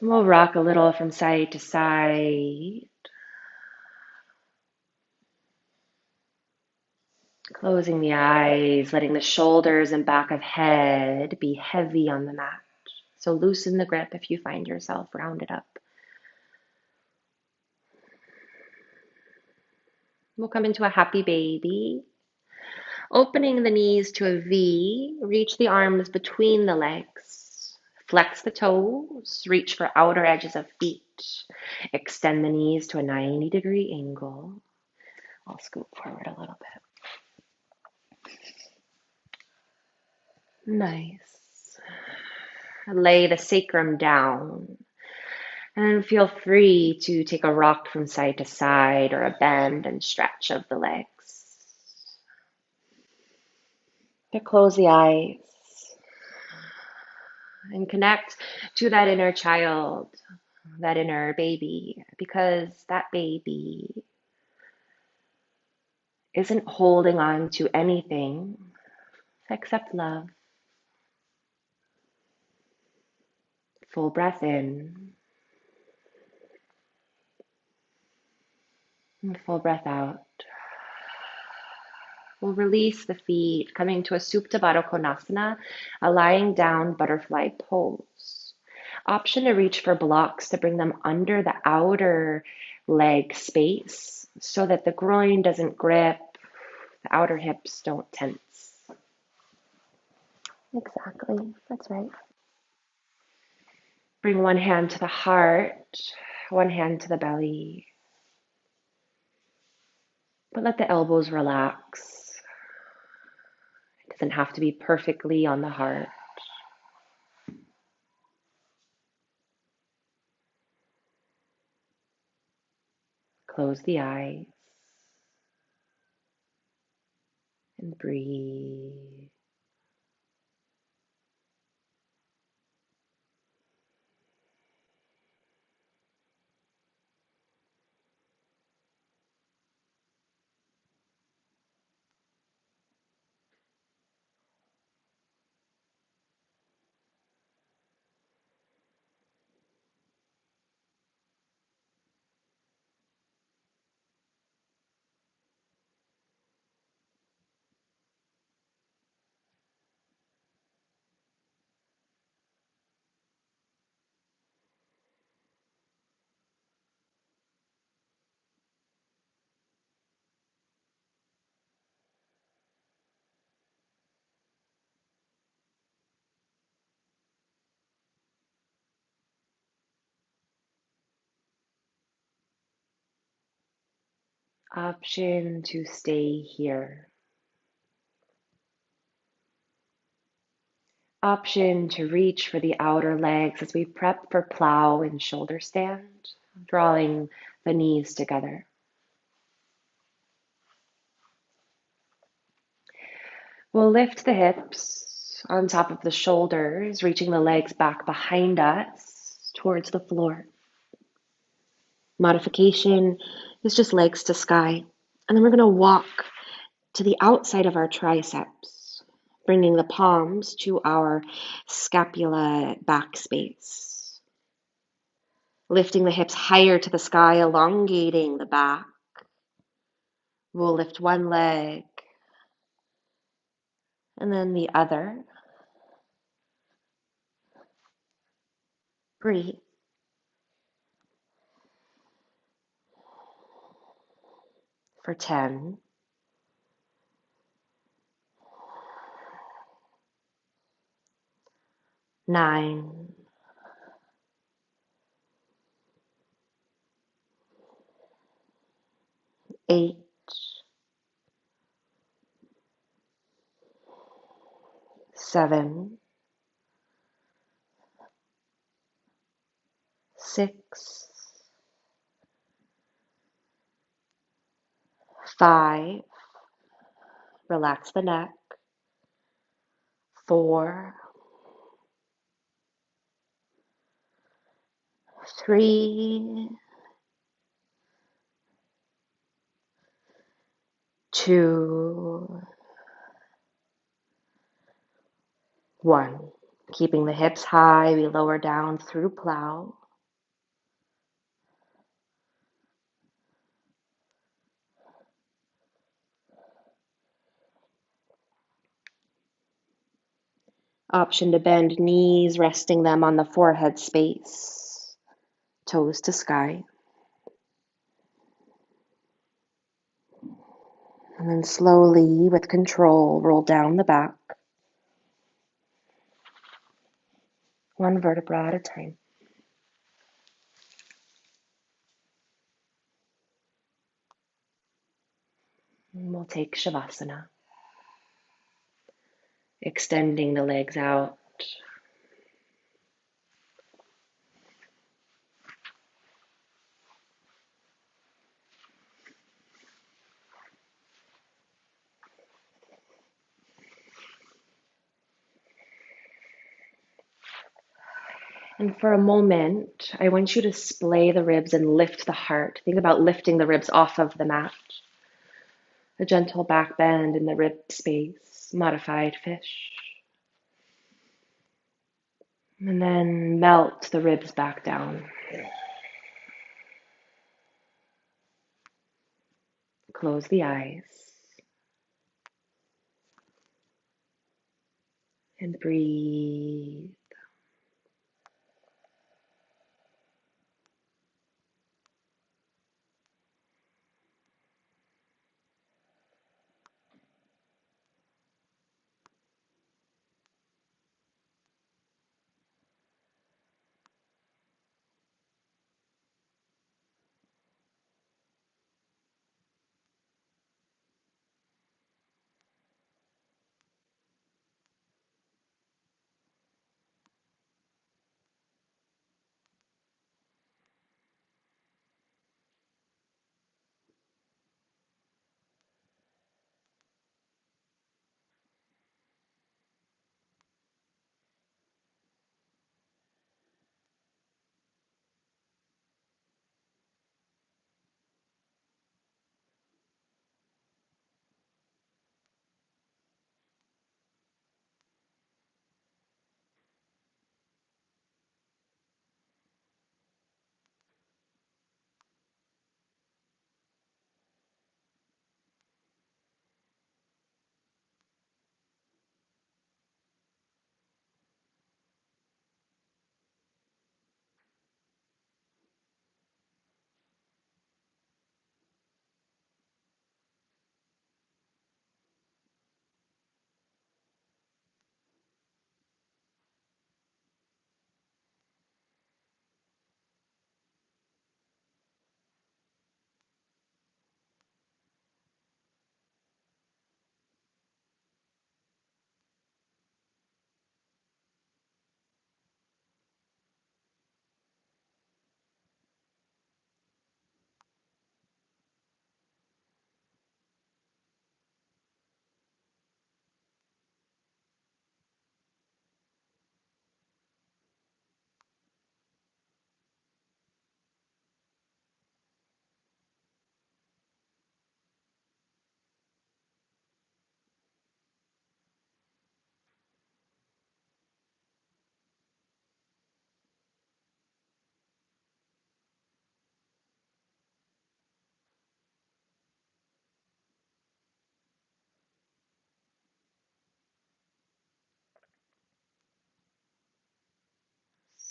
We'll rock a little from side to side. Closing the eyes, letting the shoulders and back of head be heavy on the mat. So loosen the grip if you find yourself rounded up. We'll come into a happy baby. Opening the knees to a V, reach the arms between the legs. Flex the toes, reach for outer edges of feet. Extend the knees to a 90-degree angle. I'll scoot forward a little bit. Nice. Lay the sacrum down. And feel free to take a rock from side to side or a bend and stretch of the legs. To close the eyes and connect to that inner child, that inner baby, because that baby isn't holding on to anything except love. Full breath in and full breath out. We'll release the feet, coming to a Supta Baddha Konasana, a lying down butterfly pose. Option to reach for blocks to bring them under the outer leg space so that the groin doesn't grip, the outer hips don't tense. Exactly, that's right. Bring one hand to the heart, one hand to the belly. But let the elbows relax. It doesn't have to be perfectly on the heart. Close the eyes and breathe. Option to stay here. Option to reach for the outer legs as we prep for plow and shoulder stand, drawing the knees together. We'll lift the hips on top of the shoulders, reaching the legs back behind us towards the floor. Modification is just legs to sky. And then we're going to walk to the outside of our triceps, bringing the palms to our scapula back space. Lifting the hips higher to the sky, elongating the back. We'll lift one leg and then the other. Breathe. For 10. 9. 8. 7. 6. 5. Relax the neck. 4. 3. 2. 1. Keeping the hips high, we lower down through plow. Option to bend knees, resting them on the forehead space, toes to sky. And then slowly, with control, roll down the back. One vertebra at a time. And we'll take Shavasana. Extending the legs out. And for a moment, I want you to splay the ribs and lift the heart. Think about lifting the ribs off of the mat. A gentle back bend in the rib space, modified fish. And then melt the ribs back down. Close the eyes. And breathe.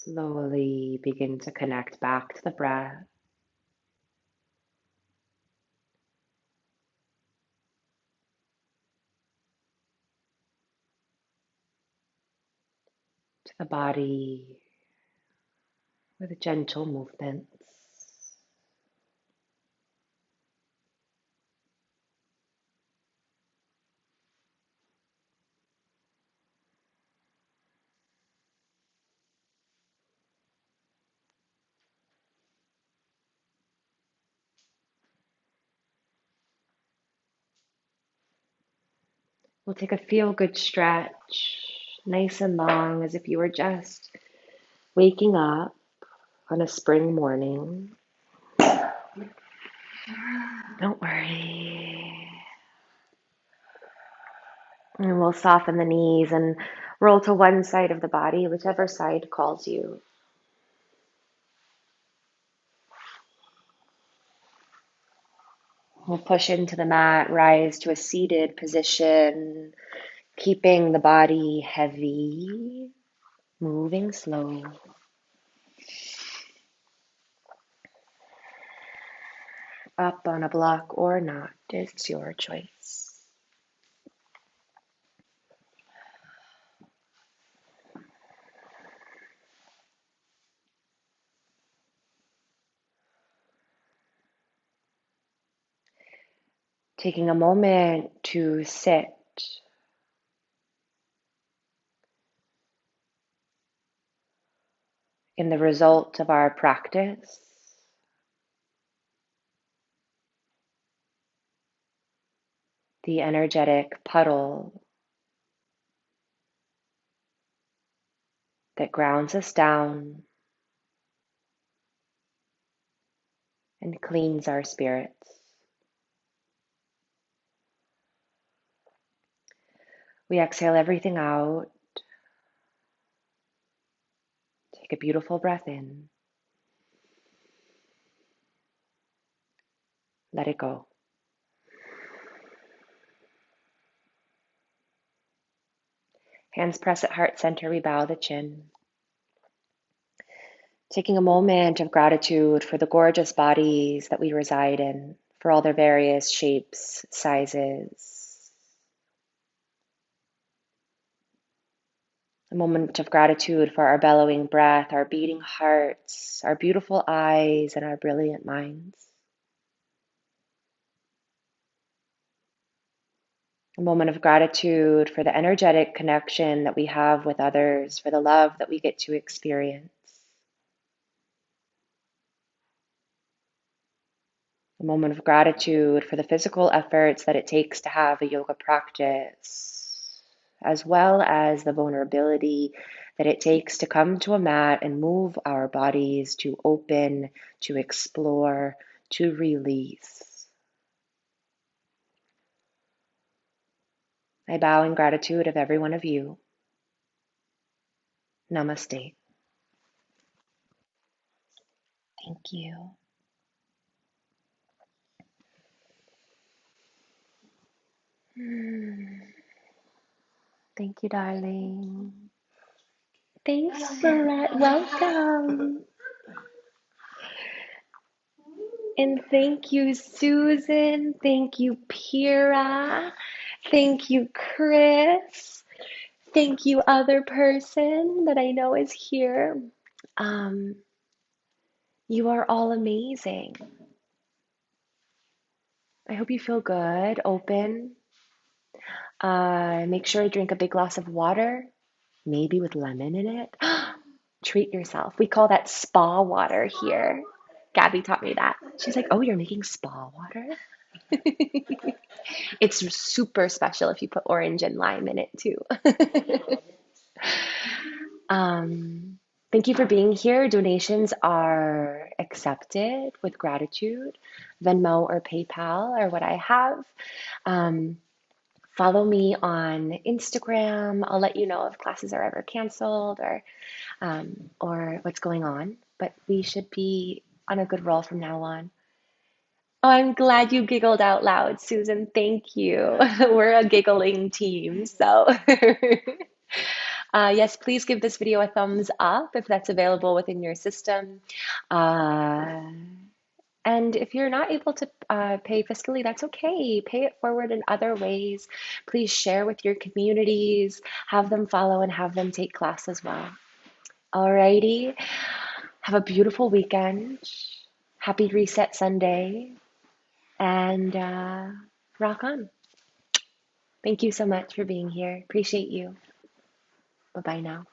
Slowly begin to connect back to the breath. To the body with gentle movements. We'll take a feel-good stretch, nice and long, as if you were just waking up on a spring morning. Don't worry. And we'll soften the knees and roll to one side of the body, whichever side calls you. We'll push into the mat, rise to a seated position, keeping the body heavy, moving slow. Up on a block or not, it's your choice. Taking a moment to sit in the result of our practice, the energetic puddle that grounds us down and cleans our spirits. We exhale everything out. Take a beautiful breath in. Let it go. Hands press at heart center, we bow the chin. Taking a moment of gratitude for the gorgeous bodies that we reside in, for all their various shapes, sizes. A moment of gratitude for our bellowing breath, our beating hearts, our beautiful eyes, and our brilliant minds. A moment of gratitude for the energetic connection that we have with others, for the love that we get to experience. A moment of gratitude for the physical efforts that it takes to have a yoga practice, as well as the vulnerability that it takes to come to a mat and move our bodies to open, to explore, to release. I bow in gratitude of every one of you. Namaste. Thank you. Thank you, darling. Thanks, Barrette. Welcome. And thank you, Susan. Thank you, Pira. Thank you, Chris. Thank you, other person that I know is here. Um, you are all amazing. I hope you feel good, open. Make sure to drink a big glass of water, maybe with lemon in it. Treat yourself. We call that spa water here. Gabby taught me that. She's like, "Oh, you're making spa water?" It's super special if you put orange and lime in it too. Thank you for being here. Donations are accepted with gratitude. Venmo or PayPal are what I have. Follow me on Instagram. I'll let you know if classes are ever canceled or what's going on. But we should be on a good roll from now on. Oh, I'm glad you giggled out loud, Susan. Thank you. We're a giggling team, so Yes, please give this video a thumbs up if that's available within your system. Uh, and if you're not able to pay fiscally, that's okay. Pay it forward in other ways. Please share with your communities, have them follow and have them take class as well. Alrighty. Have a beautiful weekend. Happy Reset Sunday. And rock on. Thank you so much for being here. Appreciate you. Bye bye now.